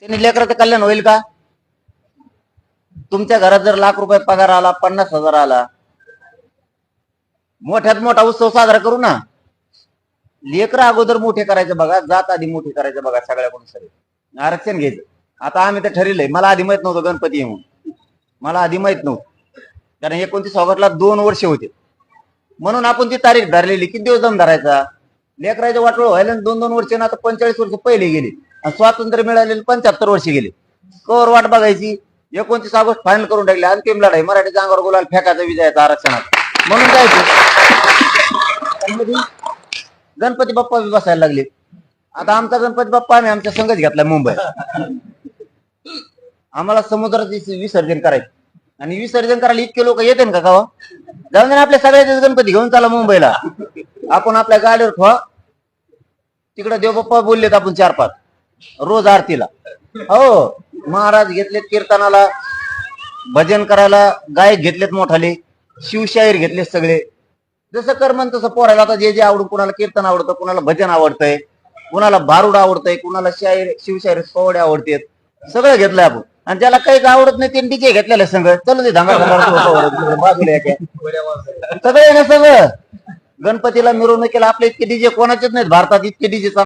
त्यांनी लेकराचं कल्याण होईल का? तुमच्या घरात जर ₹1,00,000 पगार आला, 50,000 आला, मोठ्यात मोठा उत्सव साजरा करू ना. लेकर अगोदर मोठे करायचे बघा, जात आधी मोठे करायचे बघा, सगळ्याकडून सगळे आरक्षण घ्यायचं. आता आम्ही तर ठरवलंय, मला आधी माहित नव्हतं गणपती येऊन, मला आधी माहित नव्हतं, कारण 29 ऑगस्टला 2 वर्ष होते, म्हणून आपण ती तारीख धरलेली. किती दिवस दम धरायचा? लेकरायचं वाटोळ व्हायला 2-2 वर्ष ना, आता 45 वर्ष पहिले गेली आणि स्वातंत्र्य मिळालेले 75 वर्ष गेले. कवर वाट बघायची? 29 ऑगस्ट फायनल करून टाकले. अंतिम लढाई मराठीच्या अंगावर गुलाल फेकायचा विजयाचा आरक्षणात म्हणून जायचं. गणपती बाप्पा बसायला लागले. आता आमचा गणपती बाप्पा आम्ही आमच्या संघच घेतलाय मुंबईत. आम्हाला समुद्रात विसर्जन करायचं आणि विसर्जन करायला इतके लोक येते का गावा? जाऊन आपल्या सगळ्याचे गणपती घेऊन चला मुंबईला. आपण आपल्या गाडीवर ठेवा, तिकडे देवबाप्पा बोललेत आपण 4-5 रोज आरतीला. हो, महाराज घेतलेत कीर्तनाला, भजन करायला गायक घेतलेत मोठाले, शिवशाहीर घेतलेत सगळे. जसं कर म्हण तसं पोरायला. आता जे जे आवडून, कुणाला कीर्तन आवडतं, कुणाला भजन आवडतंय, कुणाला भारुड आवडतंय, कुणाला शाहीर शिवशाहीर कवडे आवडतेत, सगळं घेतलंय आपण. आणि ज्याला काही आवडत नाही त्यांनी डीजे घेतलेलं संघ चल ते धांगा बाजूला सगळे ना. सगळं गणपतीला मिरवणुकीला आपले इतके डीजे कोणाचेच नाहीत भारतात, इतके डीजे